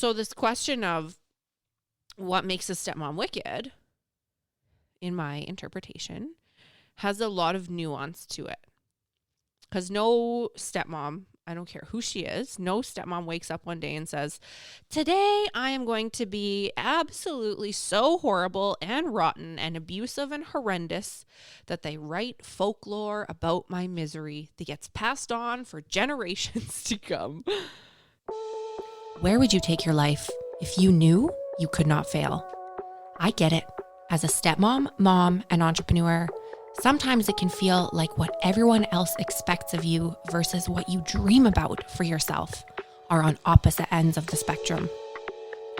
So this question of what makes a stepmom wicked, in my interpretation, has a lot of nuance to it. Because no stepmom, I don't care who she is, no stepmom wakes up one day and says, today I am going to be absolutely so horrible and rotten and abusive and horrendous that they write folklore about my misery that gets passed on for generations to come. Where would you take your life if you knew you could not fail? I get it. As a stepmom, mom, and entrepreneur, sometimes it can feel like what everyone else expects of you versus what you dream about for yourself are on opposite ends of the spectrum.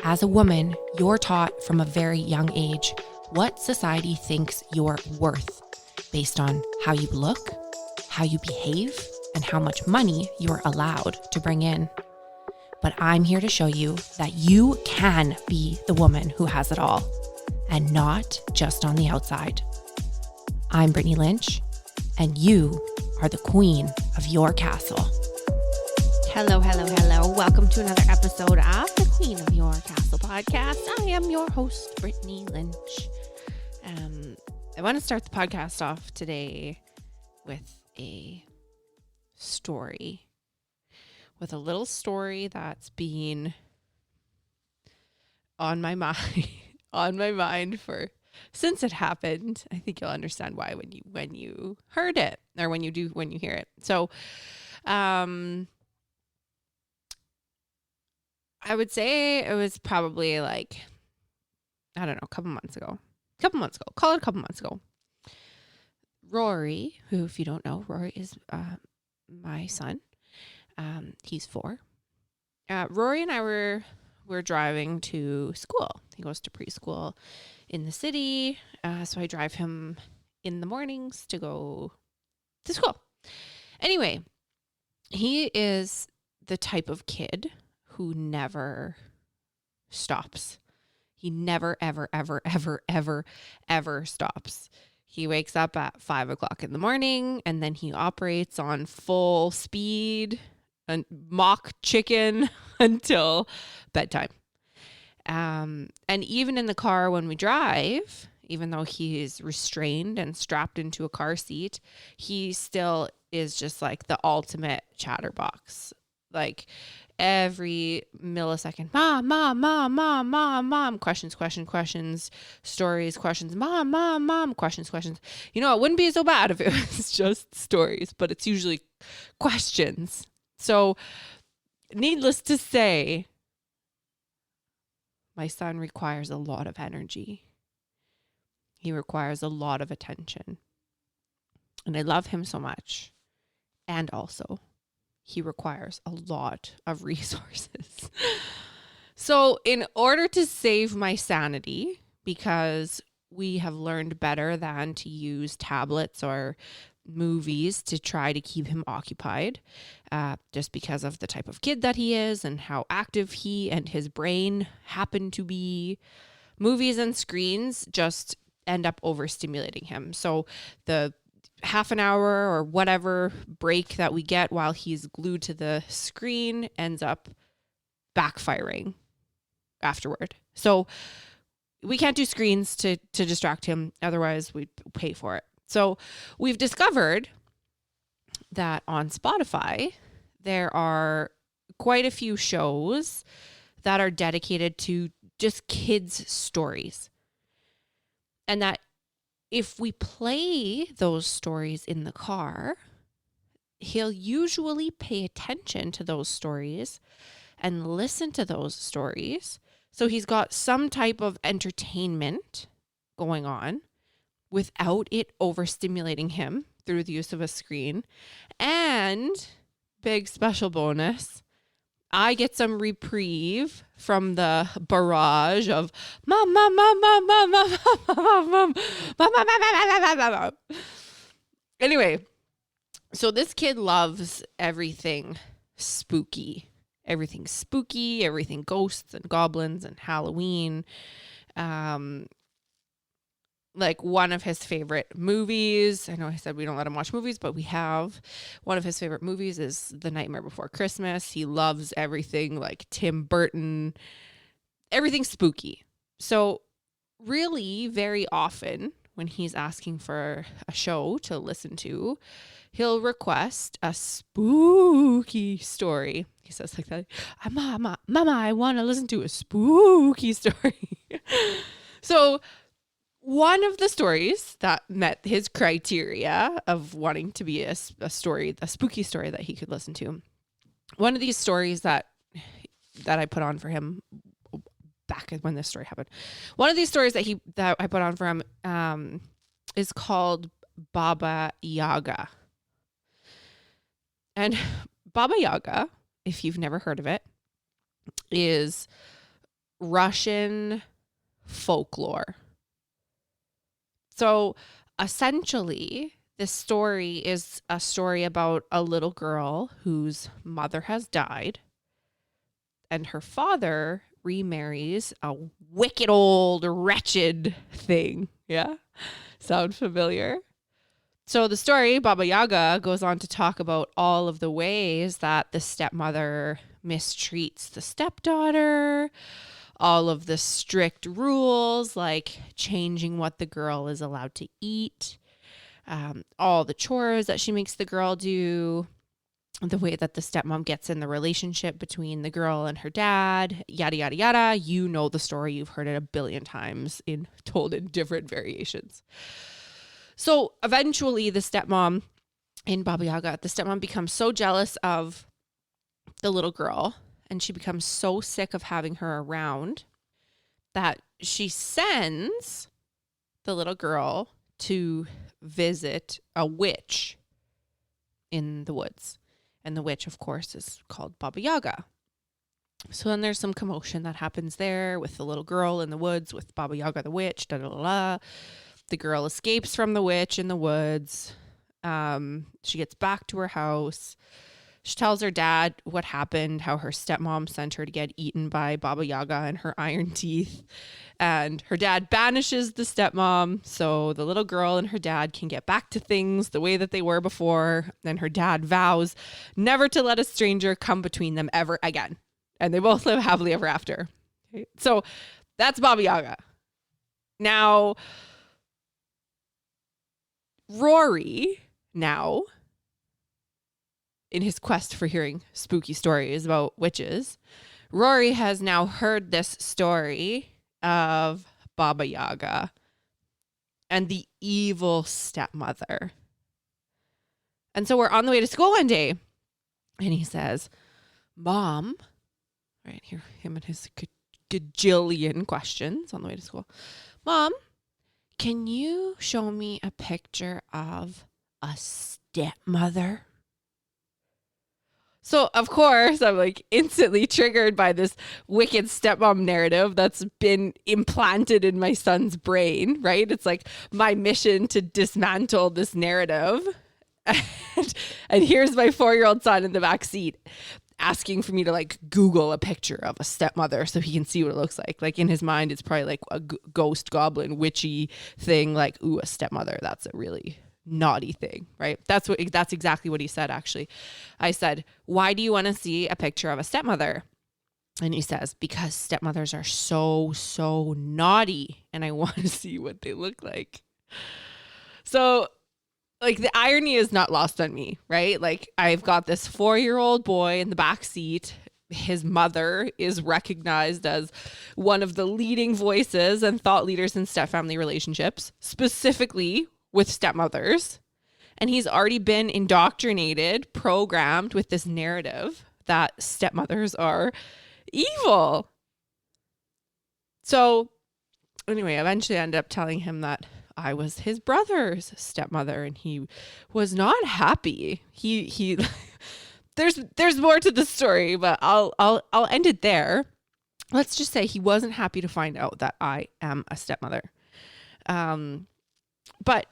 As a woman, you're taught from a very young age what society thinks you're worth based on how you look, how you behave, and how much money you're allowed to bring in. But I'm here to show you that you can be the woman who has it all, and not just on the outside. I'm Brittany Lynch, and you are the queen of your castle. Hello. Welcome to another episode of the Queen of Your Castle podcast. I am your host, Brittany Lynch. I want to start the podcast off today with a story. With a little story that's been on my mind since it happened. I think you'll understand why when you heard it, or when you hear it. So, I would say it was probably like, I don't know, a couple months ago, call it a couple months ago. Rory, who, if you don't know, Rory is my son. He's 4. Rory and I were driving to school. He goes to preschool in the city. So I drive him in the mornings to go to school. Anyway, he is the type of kid who never stops. He never, ever, ever, ever, ever, ever stops. He wakes up at 5 o'clock in the morning, and then he operates on full speed and mock chicken until bedtime. And even in the car when we drive, even though he is restrained and strapped into a car seat, he still is just like the ultimate chatterbox. Like every millisecond, mom, questions, stories, questions, mom, questions. You know, it wouldn't be so bad if it was just stories, but it's usually questions. So needless to say, my son requires a lot of energy. He requires a lot of attention. And I love him so much. And also, he requires a lot of resources. So in order to save my sanity, because we have learned better than to use tablets or movies to try to keep him occupied, just because of the type of kid that he is and how active he and his brain happen to be, movies and screens just end up overstimulating him. So the half an hour or whatever break that we get while he's glued to the screen ends up backfiring afterward. So we can't do screens to distract him. Otherwise we'd pay for it. So we've discovered that on Spotify, there are quite a few shows that are dedicated to just kids' stories. And that if we play those stories in the car, he'll usually pay attention to those stories and listen to those stories. So he's got some type of entertainment going on without it overstimulating him through the use of a screen. And big special bonus, I get some reprieve from the barrage of mom. Anyway, so this kid loves everything spooky. Everything ghosts and goblins and Halloween. like one of his favorite movies. I know I said we don't let him watch movies, but we have. One of his favorite movies is The Nightmare Before Christmas. He loves everything like Tim Burton, everything spooky. So really very often when he's asking for a show to listen to, he'll request a spooky story. He says like that, Mama, I want to listen to a spooky story. So one of the stories that met his criteria of wanting to be a spooky story that he could listen to. One of these stories that I put on for him back when this story happened. One of these stories that I put on for him is called Baba Yaga. And Baba Yaga, if you've never heard of it, is Russian folklore. So essentially, this story is a story about a little girl whose mother has died and her father remarries a wicked old wretched thing. Yeah? Sound familiar? So the story, Baba Yaga, goes on to talk about all of the ways that the stepmother mistreats the stepdaughter, all of the strict rules like changing what the girl is allowed to eat, all the chores that she makes the girl do, the way that the stepmom gets in the relationship between the girl and her dad, yada, yada, yada. You know the story. You've heard it a billion times told in different variations. So eventually the stepmom in Baba Yaga, the stepmom becomes so jealous of the little girl and she becomes so sick of having her around that she sends the little girl to visit a witch in the woods. And the witch, of course, is called Baba Yaga. So then there's some commotion that happens there with the little girl in the woods with Baba Yaga the witch. Da, da, da, da. The girl escapes from the witch in the woods. She gets back to her house. She tells her dad what happened, how her stepmom sent her to get eaten by Baba Yaga and her iron teeth. And her dad banishes the stepmom so the little girl and her dad can get back to things the way that they were before. And her dad vows never to let a stranger come between them ever again. And they both live happily ever after. Okay. So that's Baba Yaga. Now, Rory, in his quest for hearing spooky stories about witches, Rory has now heard this story of Baba Yaga and the evil stepmother. And so we're on the way to school one day and he says, Mom, right here, him and his gajillion questions on the way to school. Mom, can you show me a picture of a stepmother? So, of course, I'm like instantly triggered by this wicked stepmom narrative that's been implanted in my son's brain, right? It's like my mission to dismantle this narrative. And here's my 4-year-old son in the back seat asking for me to like Google a picture of a stepmother so he can see what it looks like. Like in his mind, it's probably like a ghost, goblin, witchy thing. Like, ooh, a stepmother. That's a really naughty thing, right? That's exactly what he said, actually. I said, why do you want to see a picture of a stepmother? And he says, because stepmothers are so naughty and I want to see what they look like. So like the irony is not lost on me, right? Like I've got this 4-year-old boy in the back seat. His mother is recognized as one of the leading voices and thought leaders in stepfamily relationships, specifically with stepmothers. And he's already been indoctrinated, programmed with this narrative that stepmothers are evil. So anyway, eventually I ended up telling him that I was his brother's stepmother and he was not happy. He there's more to the story, but I'll end it there. Let's just say he wasn't happy to find out that I am a stepmother. But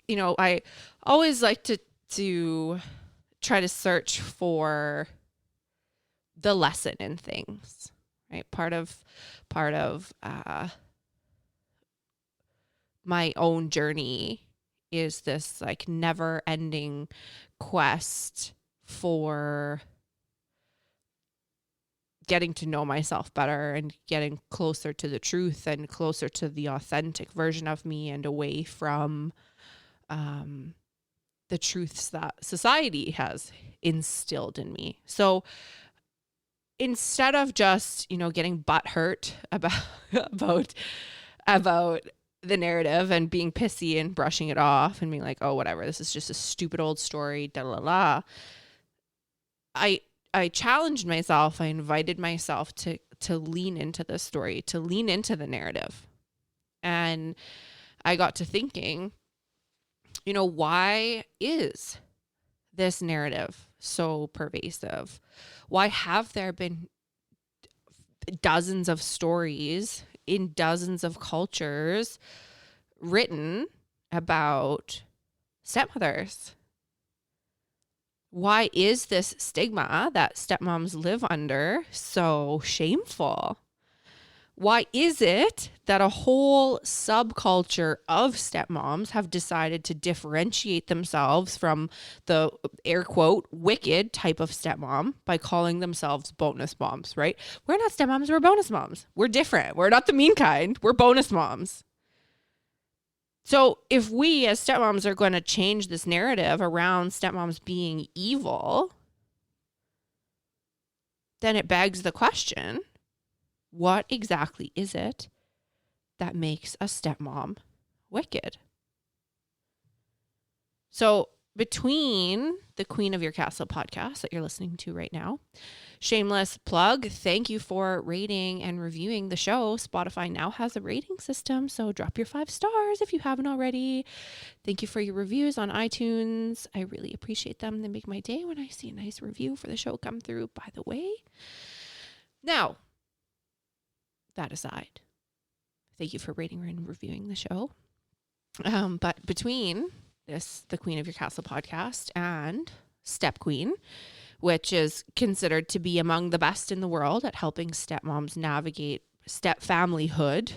you know, I always like to try to search for the lesson in things, right? Part of my own journey is this like never ending quest for getting to know myself better and getting closer to the truth and closer to the authentic version of me and away from the truths that society has instilled in me. So instead of just, getting butthurt about the narrative and being pissy and brushing it off and being like, oh, whatever, this is just a stupid old story, da la la. I challenged myself. I invited myself to lean into this story, to lean into the narrative. And I got to thinking, why is this narrative so pervasive? Why have there been dozens of stories in dozens of cultures written about stepmothers? Why is this stigma that stepmoms live under so shameful? Why is it that a whole subculture of stepmoms have decided to differentiate themselves from the air quote wicked type of stepmom by calling themselves bonus moms, right? We're not stepmoms, we're bonus moms. We're different. We're not the mean kind. We're bonus moms. So if we as stepmoms are going to change this narrative around stepmoms being evil, then it begs the question, what exactly is it that makes a stepmom wicked? So between the Queen of Your Castle podcast that you're listening to right now, shameless plug, thank you for rating and reviewing the show. Spotify now has a rating system, so drop your 5 stars if you haven't already. Thank you for your reviews on iTunes. I really appreciate them. They make my day when I see a nice review for the show come through, by the way. Now, that aside, thank you for rating and reviewing the show. But between the Queen of Your Castle podcast and Step Queen, which is considered to be among the best in the world at helping stepmoms navigate stepfamilyhood,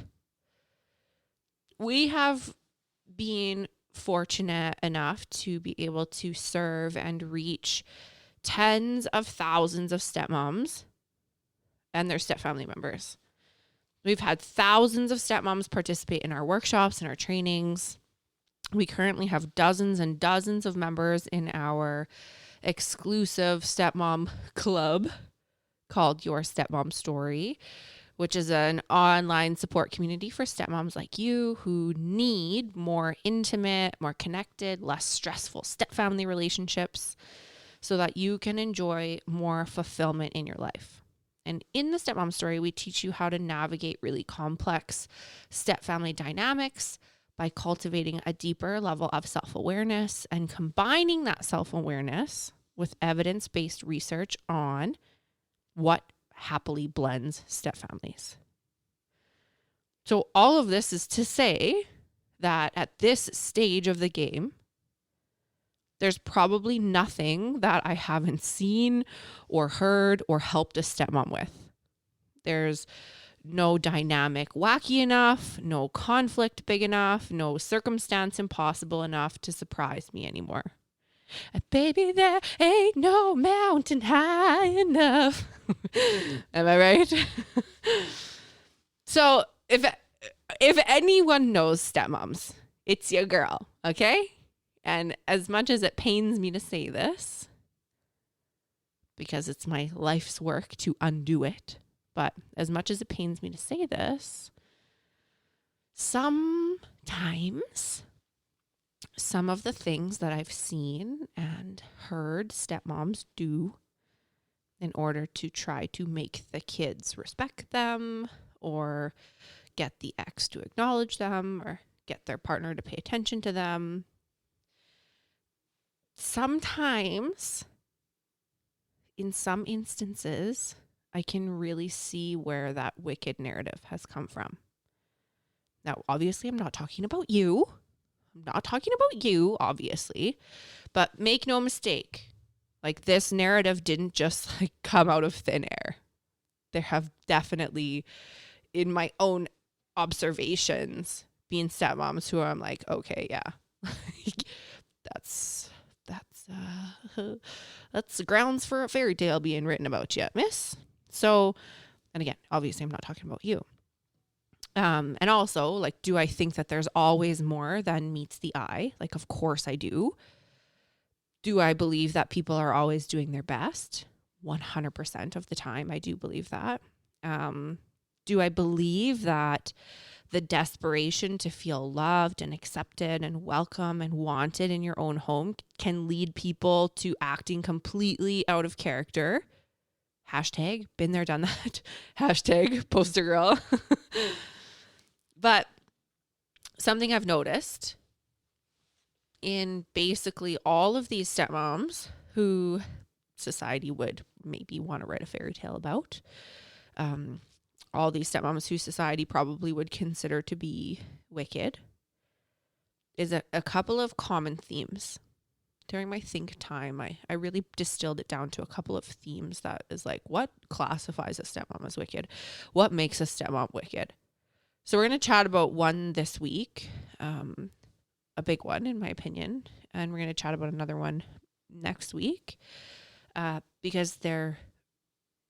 we have been fortunate enough to be able to serve and reach tens of thousands of stepmoms and their stepfamily members. We've had thousands of stepmoms participate in our workshops and our trainings. We currently have dozens and dozens of members in our exclusive stepmom club called Your Stepmom Story, which is an online support community for stepmoms like you who need more intimate, more connected, less stressful stepfamily relationships so that you can enjoy more fulfillment in your life. And in the Stepmom Story, we teach you how to navigate really complex stepfamily dynamics by cultivating a deeper level of self-awareness and combining that self-awareness with evidence-based research on what happily blends stepfamilies. So all of this is to say that at this stage of the game, there's probably nothing that I haven't seen or heard or helped a stepmom with. There's no dynamic wacky enough, no conflict big enough, no circumstance impossible enough to surprise me anymore. And baby, there ain't no mountain high enough. Am I right? So if anyone knows stepmoms, it's your girl, okay? And as much as it pains me to say this, because it's my life's work to undo it, but as much as it pains me to say this, sometimes some of the things that I've seen and heard stepmoms do in order to try to make the kids respect them or get the ex to acknowledge them or get their partner to pay attention to them, sometimes, in some instances, I can really see where that wicked narrative has come from. Now, obviously, I'm not talking about you. Obviously. But make no mistake, like this narrative didn't just come out of thin air. There have definitely, in my own observations, being stepmoms who I'm like, okay, yeah, that's that's grounds for a fairy tale being written about you, miss. So, and again, obviously I'm not talking about you. And also, like, do I think that there's always more than meets the eye? Like, of course I do. Do I believe that people are always doing their best? 100% of the time, I do believe that. Do I believe that the desperation to feel loved and accepted and welcome and wanted in your own home can lead people to acting completely out of character? Hashtag been there, done that. Hashtag poster girl. But something I've noticed in basically all of these stepmoms who society would maybe want to write a fairy tale about, all these stepmoms who society probably would consider to be wicked, is a couple of common themes. During my think time, I really distilled it down to a couple of themes that is like, what classifies a stepmom as wicked? What makes a stepmom wicked? So we're going to chat about one this week, a big one in my opinion, and we're going to chat about another one next week because they're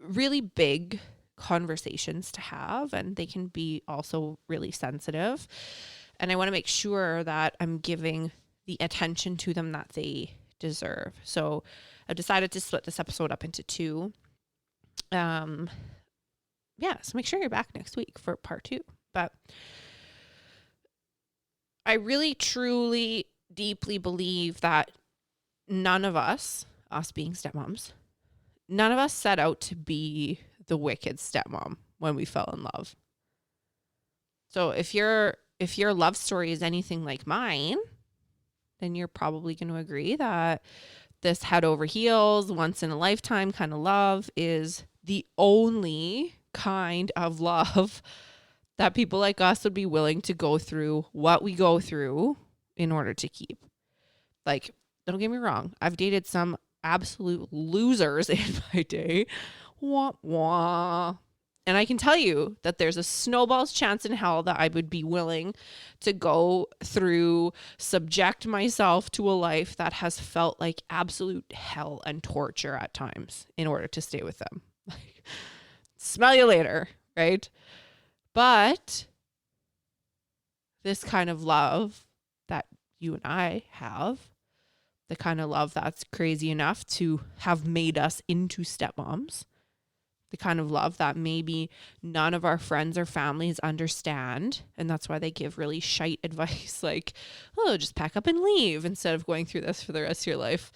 really big conversations to have, and they can be also really sensitive. And I want to make sure that I'm giving the attention to them that they deserve. So I've decided to split this episode up into two. So make sure you're back next week for part 2. But I really, truly, deeply believe that none of us being stepmoms, none of us set out to be the wicked stepmom when we fell in love. So if your love story is anything like mine, then you're probably going to agree that this head over heels, once in a lifetime kind of love is the only kind of love that people like us would be willing to go through what we go through in order to keep. Like, don't get me wrong, I've dated some absolute losers in my day. Wah, wah. And I can tell you that there's a snowball's chance in hell that I would be willing to go through, subject myself to a life that has felt like absolute hell and torture at times in order to stay with them. Like, smell you later, right? But this kind of love that you and I have, the kind of love that's crazy enough to have made us into stepmoms, the kind of love that maybe none of our friends or families understand, and that's why they give really shite advice like, oh, just pack up and leave instead of going through this for the rest of your life.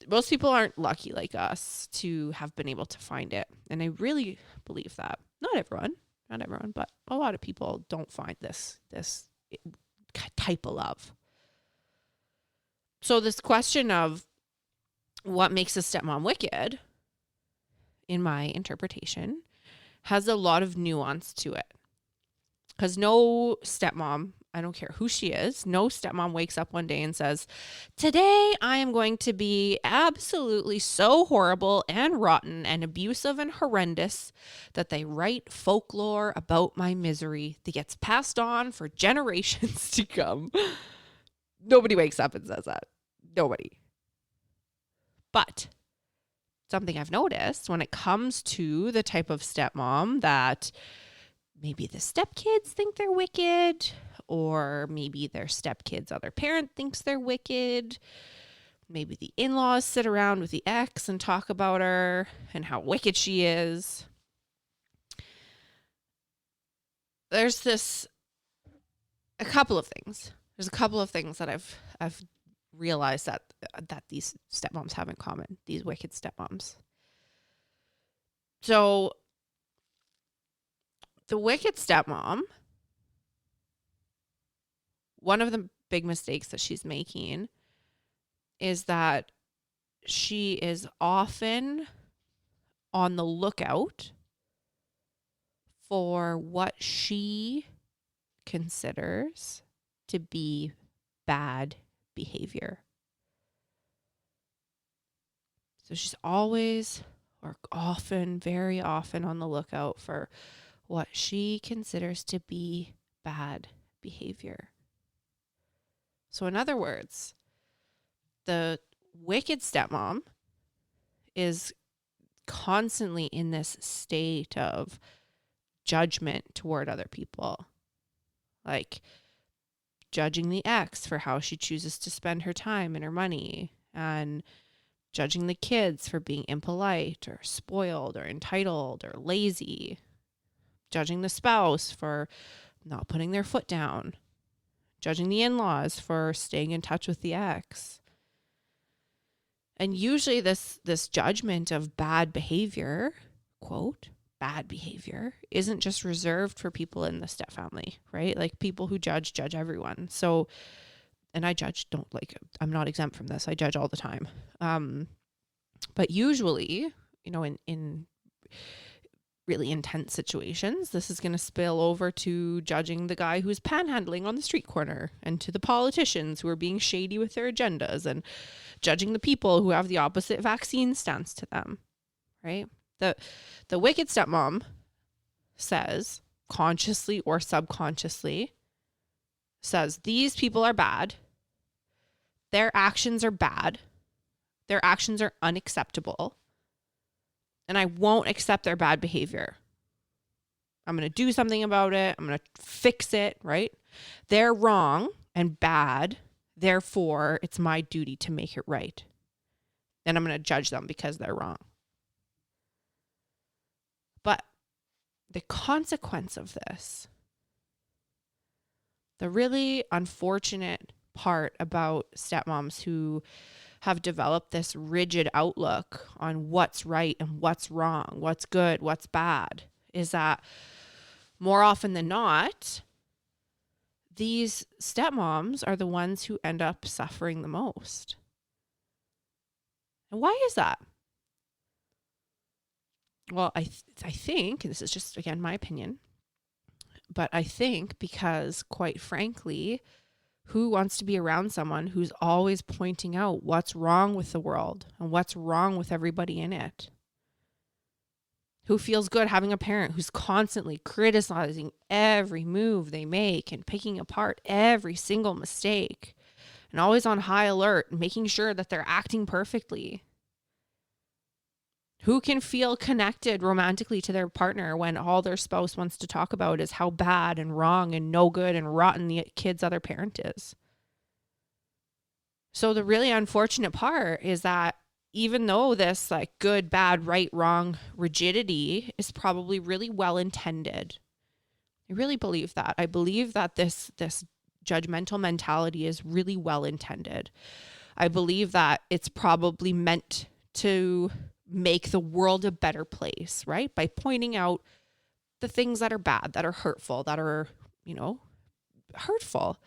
Most people aren't lucky like us to have been able to find it, and I really believe that. Not everyone, but a lot of people don't find this type of love. So this question of what makes a stepmom wicked, in my interpretation, has a lot of nuance to it. Because no stepmom, I don't care who she is, no stepmom wakes up one day and says, today I am going to be absolutely so horrible and rotten and abusive and horrendous that they write folklore about my misery that gets passed on for generations to come. Nobody wakes up and says that. Nobody. But something I've noticed when it comes to the type of stepmom that maybe the stepkids think they're wicked, or maybe their stepkid's other parent thinks they're wicked. Maybe the in-laws sit around with the ex and talk about her and how wicked she is. There's a couple of things. There's a couple of things that I've realized that these stepmoms have in common, these wicked stepmoms. So the wicked stepmom, one of the big mistakes that she's making is that she is often on the lookout for what she considers to be bad behavior. So she's always, or often, very often on the lookout for what she considers to be bad behavior. So in other words, the wicked stepmom is constantly in this state of judgment toward other people, like judging the ex for how she chooses to spend her time and her money, and judging the kids for being impolite or spoiled or entitled or lazy, judging the spouse for not putting their foot down, judging the in-laws for staying in touch with the ex. And usually this judgment of bad behavior, quote, bad behavior, isn't just reserved for people in the step family, right? Like people who judge everyone. So, and I judge, I'm not exempt from this. I judge all the time. But usually, in really intense situations, this is going to spill over to judging the guy who's panhandling on the street corner, and to the politicians who are being shady with their agendas, and judging the people who have the opposite vaccine stance to them, right? The wicked stepmom says, consciously or subconsciously, says these people are bad. Their actions are bad. Their actions are unacceptable. And I won't accept their bad behavior. I'm going to do something about it. I'm going to fix it, right? They're wrong and bad. Therefore, it's my duty to make it right. And I'm going to judge them because they're wrong. But the consequence of this, the really unfortunate part about stepmoms who have developed this rigid outlook on what's right and what's wrong, what's good, what's bad, is that more often than not, these stepmoms are the ones who end up suffering the most. And why is that? Well, I think, and this is just, again, my opinion, but I think because, quite frankly, who wants to be around someone who's always pointing out what's wrong with the world and what's wrong with everybody in it? Who feels good having a parent who's constantly criticizing every move they make and picking apart every single mistake, and always on high alert, making sure that they're acting perfectly? Who can feel connected romantically to their partner when all their spouse wants to talk about is how bad and wrong and no good and rotten the kid's other parent is? So the really unfortunate part is that even though this like good, bad, right, wrong rigidity is probably really well intended, I really believe that. I believe that this judgmental mentality is really well intended. I believe that it's probably meant to make the world a better place, right? By pointing out the things that are bad, that are hurtful, that are, hurtful.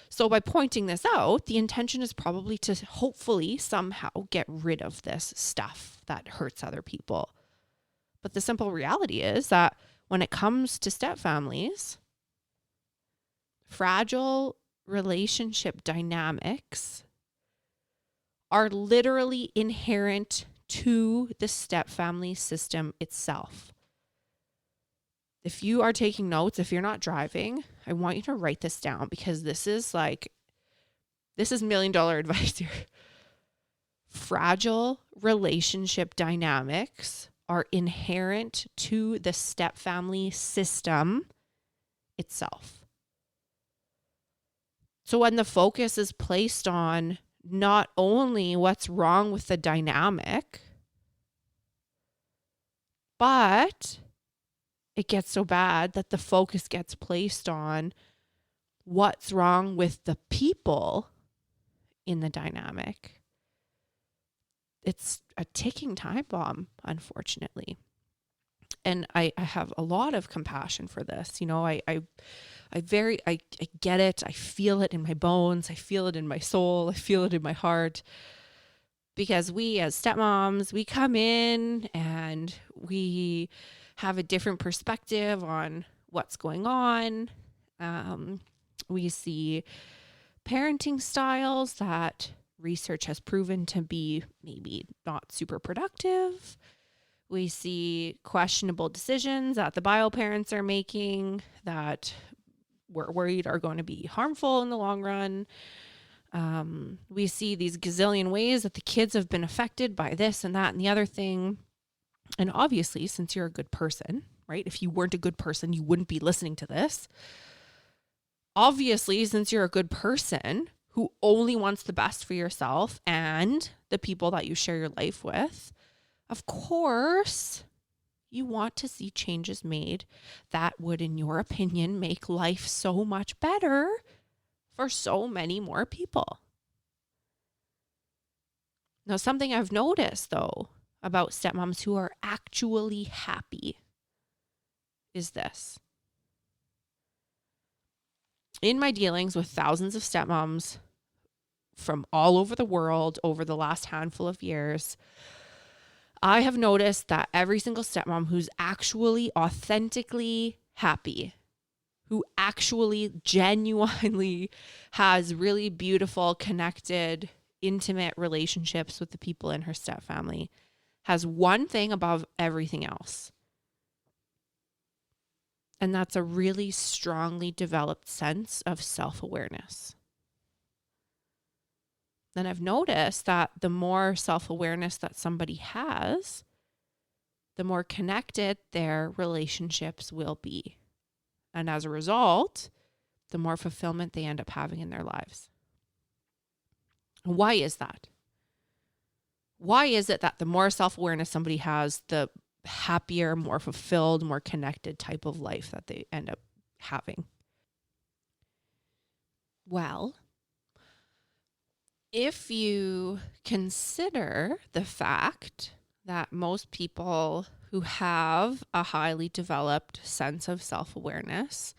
So by pointing this out, the intention is probably to hopefully somehow get rid of this stuff that hurts other people. But the simple reality is that when it comes to step families, fragile relationship dynamics are literally inherent to the step family system itself. If you are taking notes, if you're not driving, I want you to write this down, because this is $1 million advice here. Fragile relationship dynamics are inherent to the step family system itself. So when the focus is placed on not only what's wrong with the dynamic, but it gets so bad that the focus gets placed on what's wrong with the people in the dynamic, it's a ticking time bomb, unfortunately. And I have a lot of compassion for this. I get it. I feel it in my bones. I feel it in my soul. I feel it in my heart. Because we as stepmoms, we come in and we have a different perspective on what's going on. We see parenting styles that research has proven to be maybe not super productive. We see questionable decisions that the bio parents are making that we're worried are going to be harmful in the long run. We see these gazillion ways that the kids have been affected by this and that and the other thing. And obviously, since you're a good person, right? If you weren't a good person, you wouldn't be listening to this. Obviously, since you're a good person who only wants the best for yourself and the people that you share your life with, of course, you want to see changes made that would, in your opinion, make life so much better for so many more people. Now, something I've noticed, though, about stepmoms who are actually happy is this. In my dealings with thousands of stepmoms from all over the world over the last handful of years, I have noticed that every single stepmom who's actually authentically happy, who actually genuinely has really beautiful, connected, intimate relationships with the people in her stepfamily, has one thing above everything else. And that's a really strongly developed sense of self-awareness. And I've noticed that the more self-awareness that somebody has, the more connected their relationships will be. And as a result, the more fulfillment they end up having in their lives. Why is that? Why is it that the more self-awareness somebody has, the happier, more fulfilled, more connected type of life that they end up having? Well, if you consider the fact that most people who have a highly developed sense of self-awareness,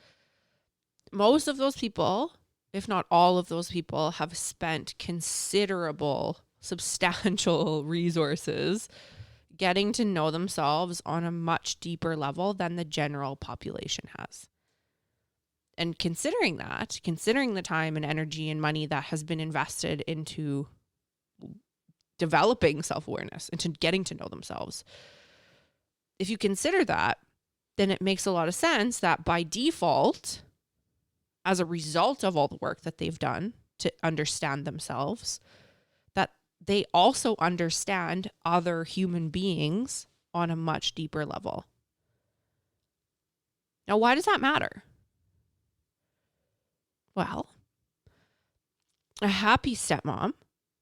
most of those people, if not all of those people, have spent considerable, substantial resources getting to know themselves on a much deeper level than the general population has. And considering the time and energy and money that has been invested into developing self-awareness, into getting to know themselves, if you consider that, then it makes a lot of sense that by default, as a result of all the work that they've done to understand themselves, that they also understand other human beings on a much deeper level. Now, why does that matter? Well, a happy stepmom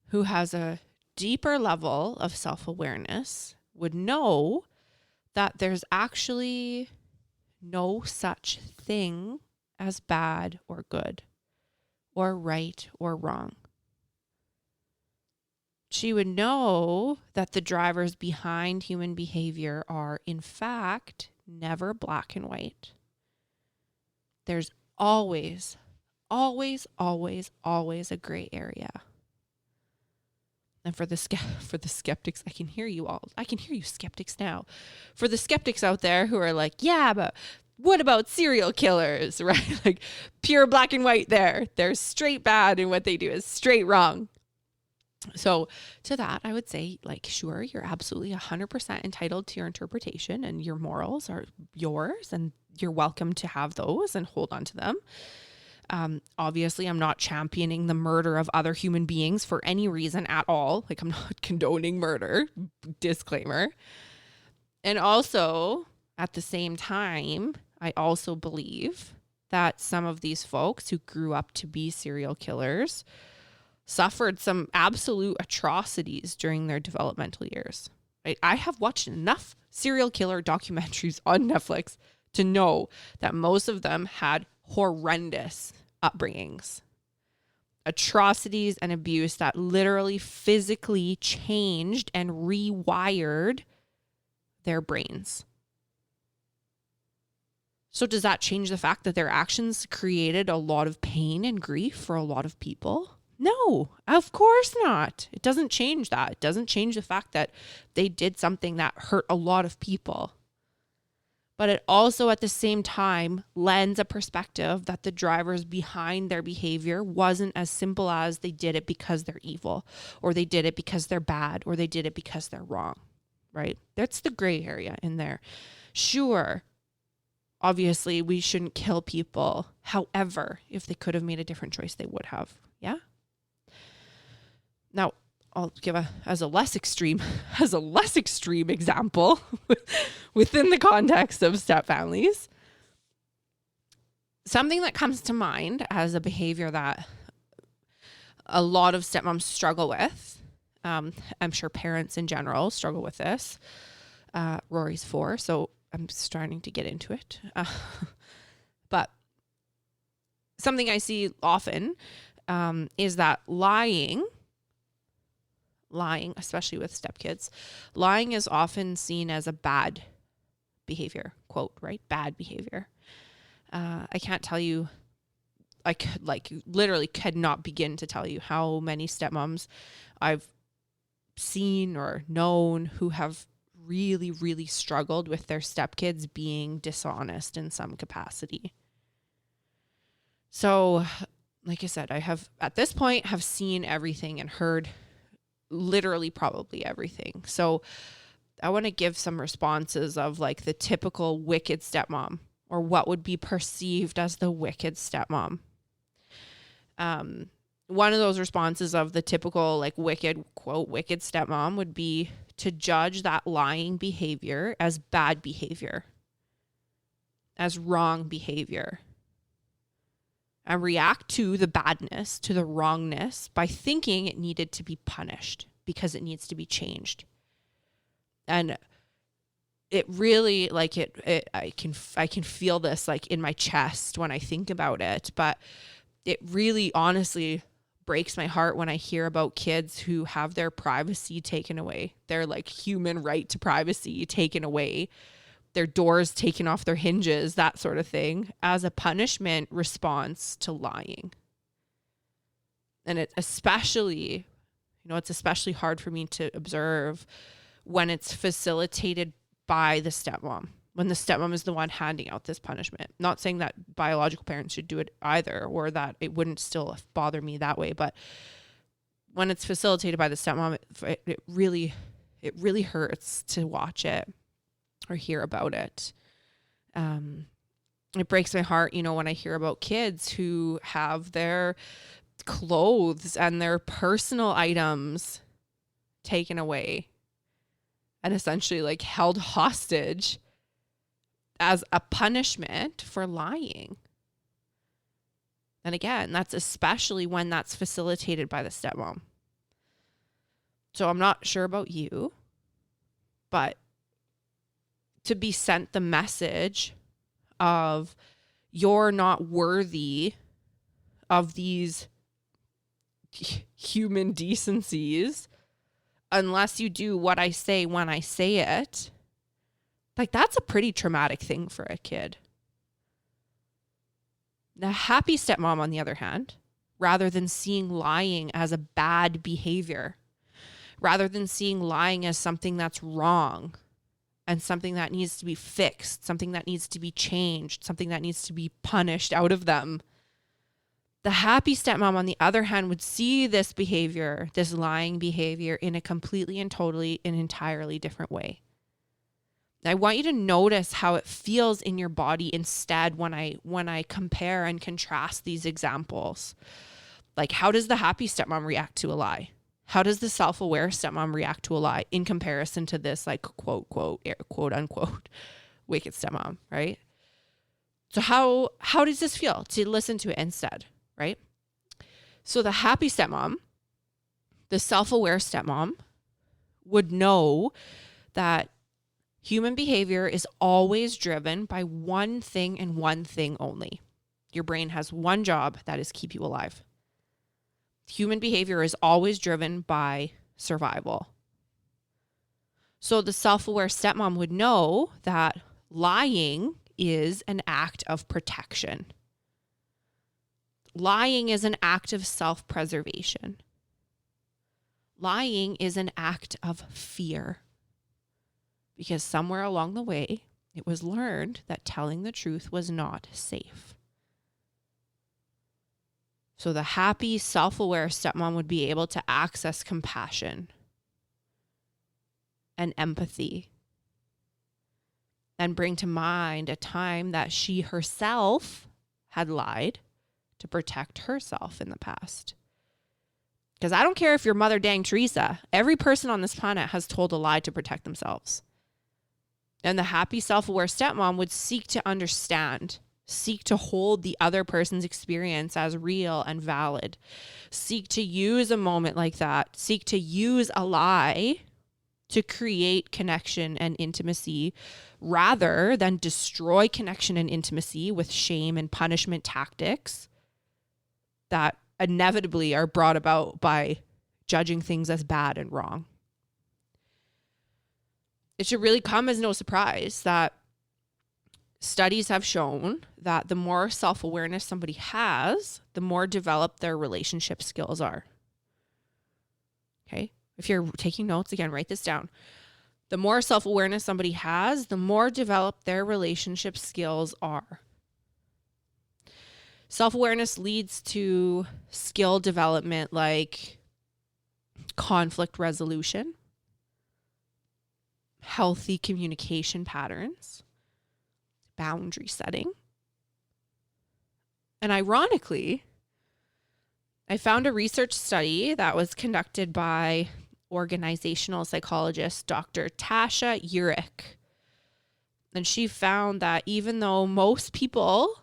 who has a deeper level of self-awareness would know that there's actually no such thing as bad or good, or right or wrong. She would know that the drivers behind human behavior are, in fact, never black and white. There's always a gray area. And for the skeptics, I can hear you skeptics now. For the skeptics out there who are like, yeah, but what about serial killers, right? Like pure black and white there. They're straight bad and what they do is straight wrong. So to that, I would say, like, sure, you're absolutely 100% entitled to your interpretation and your morals are yours and you're welcome to have those and hold on to them. Obviously, I'm not championing the murder of other human beings for any reason at all. Like, I'm not condoning murder, disclaimer. And also, at the same time, I also believe that some of these folks who grew up to be serial killers suffered some absolute atrocities during their developmental years. Right? I have watched enough serial killer documentaries on Netflix to know that most of them had horrendous upbringings, atrocities and abuse that literally physically changed and rewired their brains. So does that change the fact that their actions created a lot of pain and grief for a lot of people? No, of course not. It doesn't change that. It doesn't change the fact that they did something that hurt a lot of people. But it also at the same time lends a perspective that the drivers behind their behavior wasn't as simple as they did it because they're evil, or they did it because they're bad, or they did it because they're wrong, right? That's the gray area in there. Sure, Obviously, we shouldn't kill people. However, if they could have made a different choice, they would have. Yeah. Now, I'll give as a less extreme example within the context of step families. Something that comes to mind as a behavior that a lot of stepmoms struggle with. I'm sure parents in general struggle with this. Rory's 4, so I'm starting to get into it. But something I see often is that lying, especially with stepkids, lying is often seen as a bad behavior, quote, right? Bad behavior. I can't tell you, I could literally could not begin to tell you how many stepmoms I've seen or known who have really, really struggled with their stepkids being dishonest in some capacity. So, like I said, I have at this point have seen everything and heard literally probably everything. So I want to give some responses of like the typical wicked stepmom, or what would be perceived as the wicked stepmom. One of those responses of the typical like wicked, quote, wicked stepmom would be to judge that lying behavior as bad behavior, as wrong behavior, and react to the badness, to the wrongness by thinking it needed to be punished because it needs to be changed. And it really I can feel this like in my chest when I think about it, but it really honestly breaks my heart when I hear about kids who have their privacy taken away, their like human right to privacy taken away, their doors taken off their hinges, that sort of thing, as a punishment response to lying. And it especially, it's especially hard for me to observe when it's facilitated by the stepmom, when the stepmom is the one handing out this punishment. Not saying that biological parents should do it either, or that it wouldn't still bother me that way, but when it's facilitated by the stepmom, it really hurts to watch it or hear about it. It breaks my heart, when I hear about kids who have their clothes and their personal items taken away and essentially like held hostage as a punishment for lying. And again, that's especially when that's facilitated by the stepmom. So I'm not sure about you, but to be sent the message of you're not worthy of these human decencies unless you do what I say when I say it, like that's a pretty traumatic thing for a kid. The happy stepmom, on the other hand, rather than seeing lying as a bad behavior, rather than seeing lying as something that's wrong and something that needs to be fixed, something that needs to be changed, something that needs to be punished out of them, the happy stepmom, on the other hand, would see this behavior, this lying behavior, in a completely and totally and entirely different way. I want you to notice how it feels in your body instead when I compare and contrast these examples. Like, how does the happy stepmom react to a lie? How does the self-aware stepmom react to a lie in comparison to this, like, quote unquote, wicked stepmom, right? So how does this feel to listen to it instead, right? So the happy stepmom, the self-aware stepmom, would know that human behavior is always driven by one thing and one thing only. Your brain has one job, that is keep you alive. Human behavior is always driven by survival. So the self-aware stepmom would know that lying is an act of protection. Lying is an act of self-preservation. Lying is an act of fear. Because somewhere along the way, it was learned that telling the truth was not safe. So the happy, self-aware stepmom would be able to access compassion and empathy and bring to mind a time that she herself had lied to protect herself in the past. Because I don't care if you're Mother Dang Teresa, every person on this planet has told a lie to protect themselves. And the happy, self-aware stepmom would seek to understand, seek to hold the other person's experience as real and valid, seek to use a moment like that, seek to use a lie to create connection and intimacy rather than destroy connection and intimacy with shame and punishment tactics that inevitably are brought about by judging things as bad and wrong. It should really come as no surprise that studies have shown that the more self-awareness somebody has, the more developed their relationship skills are. Okay? If you're taking notes, again, write this down. The more self-awareness somebody has, the more developed their relationship skills are. Self-awareness leads to skill development like conflict resolution, healthy communication patterns, boundary setting. And ironically, I found a research study that was conducted by organizational psychologist Dr. Tasha Eurich. And she found that even though most people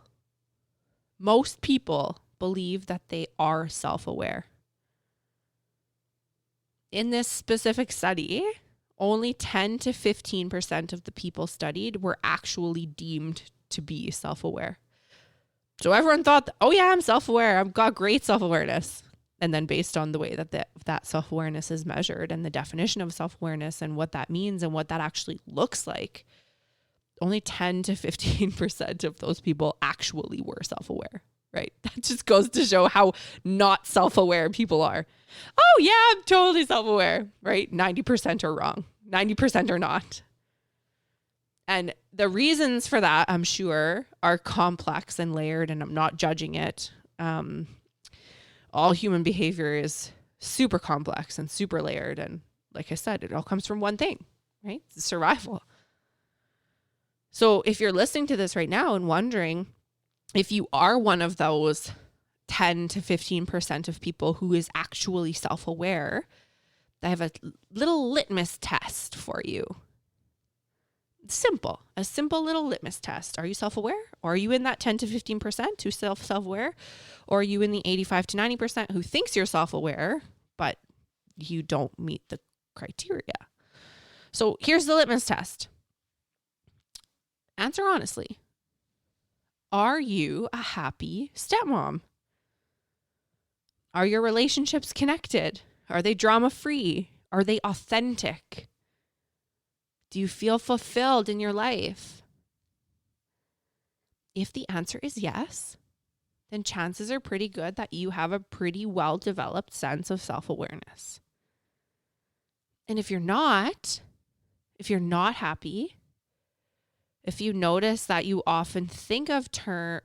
believe that they are self-aware, in this specific study, only 10 to 15% of the people studied were actually deemed to be self-aware. So everyone thought, oh yeah, I'm self-aware. I've got great self-awareness. And then based on the way that self-awareness is measured and the definition of self-awareness and what that means and what that actually looks like, only 10 to 15% of those people actually were self-aware, right? That just goes to show how not self-aware people are. Oh yeah, I'm totally self-aware, right? 90% are wrong. 90% are not. And the reasons for that, I'm sure, are complex and layered, and I'm not judging it. All human behavior is super complex and super layered. And like I said, it all comes from one thing, right? It's survival. So if you're listening to this right now and wondering if you are one of those 10 to 15% of people who is actually self-aware, I have a little litmus test for you. Simple, a simple little litmus test. Are you self-aware? Or are you in that 10 to 15% who's self-aware? Or are you in the 85 to 90% who thinks you're self-aware, but you don't meet the criteria? So here's the litmus test. Answer honestly. Are you a happy stepmom? Are your relationships connected? Are they drama-free? Are they authentic? Do you feel fulfilled in your life? If the answer is yes, then chances are pretty good that you have a pretty well-developed sense of self-awareness. And if you're not happy, if you notice that you often think of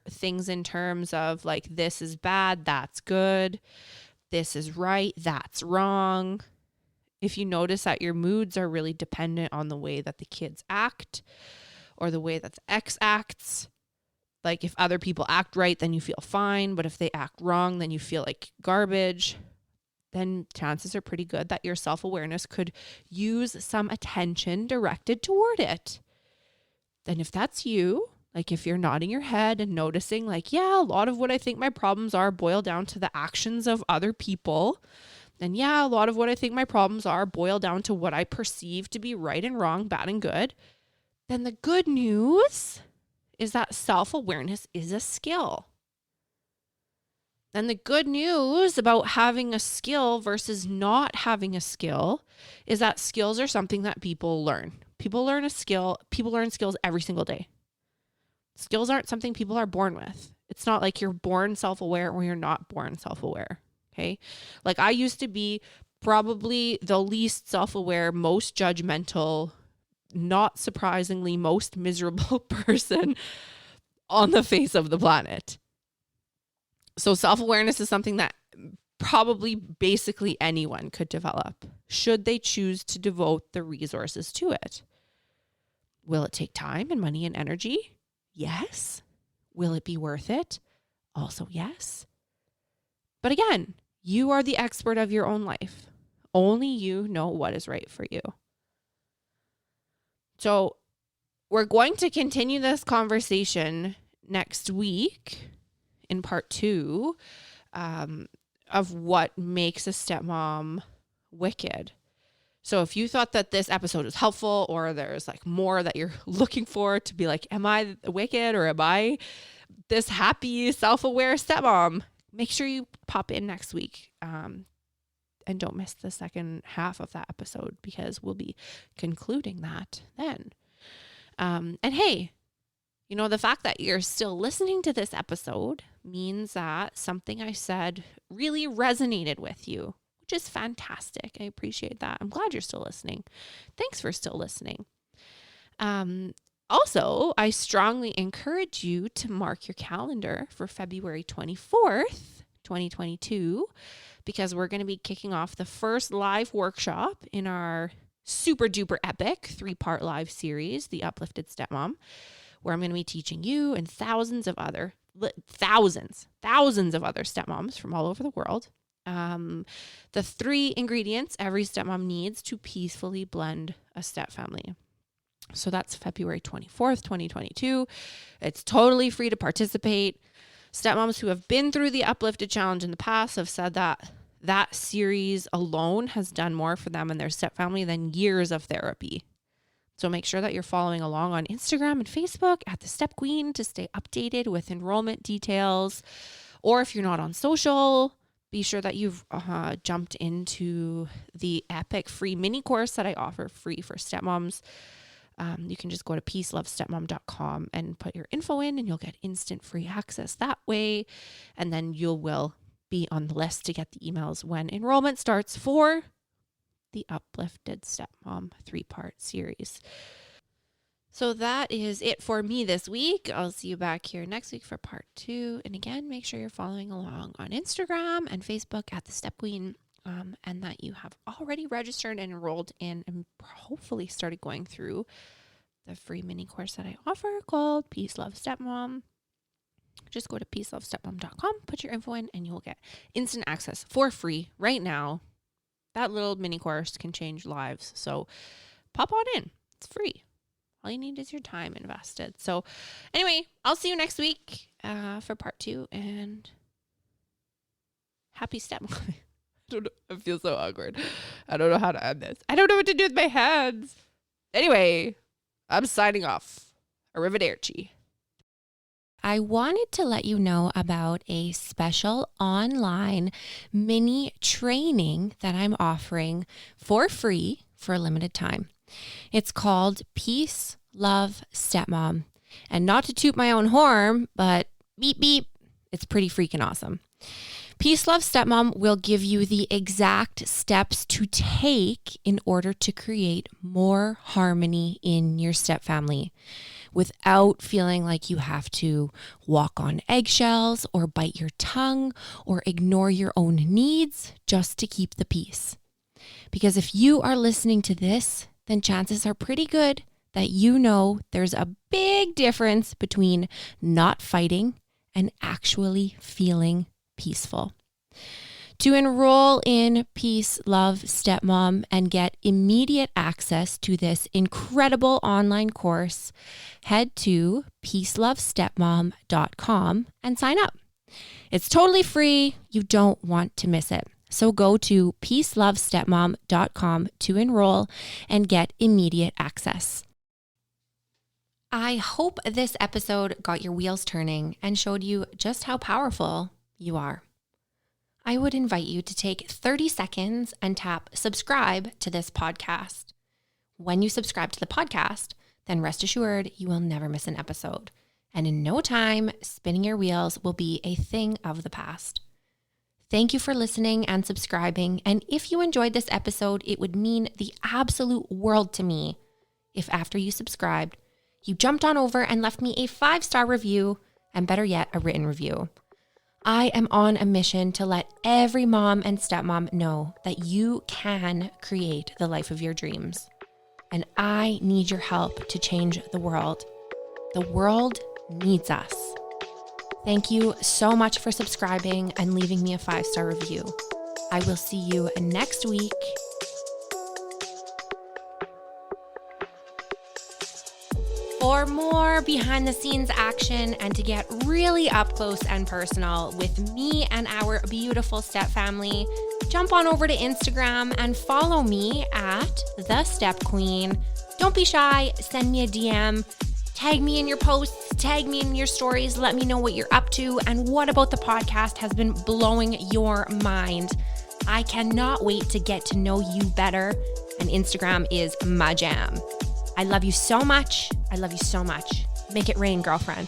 things in terms of like, this is bad, that's good, this is right, that's wrong. If you notice that your moods are really dependent on the way that the kids act or the way that the ex acts, like if other people act right, then you feel fine. But if they act wrong, then you feel like garbage. Then chances are pretty good that your self-awareness could use some attention directed toward it. Then if that's you, like if you're nodding your head and noticing like, yeah, a lot of what I think my problems are boil down to the actions of other people. And yeah, a lot of what I think my problems are boil down to what I perceive to be right and wrong, bad and good. Then the good news is that self-awareness is a skill. And the good news about having a skill versus not having a skill is that skills are something that people learn. People learn skills every single day. Skills aren't something people are born with. It's not like you're born self-aware or you're not born self-aware. Okay. Like I used to be probably the least self-aware, most judgmental, not surprisingly, most miserable person on the face of the planet. So self-awareness is something that probably basically anyone could develop should they choose to devote the resources to it. Will it take time and money and energy? Yes. Will it be worth it? Also, yes. But again, you are the expert of your own life. Only you know what is right for you. So we're going to continue this conversation next week in part 2 of what makes a stepmom wicked. So if you thought that this episode was helpful, or there's like more that you're looking for to be like, am I wicked, or am I this happy, self-aware stepmom? Make sure you pop in next week. And don't miss the second half of that episode, because we'll be concluding that then. And hey, you know, the fact that you're still listening to this episode means that something I said really resonated with you, which is fantastic. I appreciate that. I'm glad you're still listening. Thanks for still listening. Also, I strongly encourage you to mark your calendar for February 24th, 2022, because we're going to be kicking off the first live workshop in our super duper epic 3-part live series, The Uplifted Stepmom, where I'm going to be teaching you and thousands of other stepmoms from all over the world the 3 ingredients every stepmom needs to peacefully blend a stepfamily. So that's February 24th, 2022. It's totally free to participate. Stepmoms who have been through the Uplifted Challenge in the past have said that that series alone has done more for them and their stepfamily than years of therapy. So make sure that you're following along on Instagram and Facebook at The Step Queen to stay updated with enrollment details. Or if you're not on social, be sure that you've jumped into the epic free mini course that I offer free for stepmoms. You can just go to peacelovestepmom.com and put your info in, and you'll get instant free access that way. And then you will be on the list to get the emails when enrollment starts for the Uplifted Stepmom 3-part series. So that is it for me this week. I'll see you back here next week for part 2. And again, make sure you're following along on Instagram and Facebook at The Step Queen. And that you have already registered and enrolled in and hopefully started going through the free mini course that I offer called Peace Love Stepmom. Just go to peacelovestepmom.com, put your info in, and you'll get instant access for free right now. That little mini course can change lives. So pop on in. It's free. All you need is your time invested. So anyway, I'll see you next week for part 2, and happy stepmom. I don't know. I feel so awkward. I don't know how to end this. I don't know what to do with my hands. Anyway, I'm signing off. Arrivederci. I wanted to let you know about a special online mini training that I'm offering for free for a limited time. It's called Peace Love Stepmom. And not to toot my own horn, but beep beep, it's pretty freaking awesome. Peace Love Stepmom will give you the exact steps to take in order to create more harmony in your stepfamily without feeling like you have to walk on eggshells or bite your tongue or ignore your own needs just to keep the peace. Because if you are listening to this, then chances are pretty good that you know there's a big difference between not fighting and actually feeling peaceful. To enroll in Peace Love Stepmom and get immediate access to this incredible online course, head to peacelovestepmom.com and sign up. It's totally free. You don't want to miss it. So go to peacelovestepmom.com to enroll and get immediate access. I hope this episode got your wheels turning and showed you just how powerful you are. I would invite you to take 30 seconds and tap subscribe to this podcast. When you subscribe to the podcast, then rest assured you will never miss an episode. And in no time, spinning your wheels will be a thing of the past. Thank you for listening and subscribing. And if you enjoyed this episode, it would mean the absolute world to me if after you subscribed, you jumped on over and left me a 5-star review, and better yet, a written review. I am on a mission to let every mom and stepmom know that you can create the life of your dreams. and I need your help to change the world. The world needs us. Thank you so much for subscribing and leaving me a 5-star review. I will see you next week. For more behind the scenes action and to get really up close and personal with me and our beautiful step family, jump on over to Instagram and follow me at The Step Queen. Don't be shy, send me a DM, tag me in your posts, tag me in your stories, let me know what you're up to and what about the podcast has been blowing your mind. I cannot wait to get to know you better, and Instagram is my jam. I love you so much. I love you so much. Make it rain, girlfriend.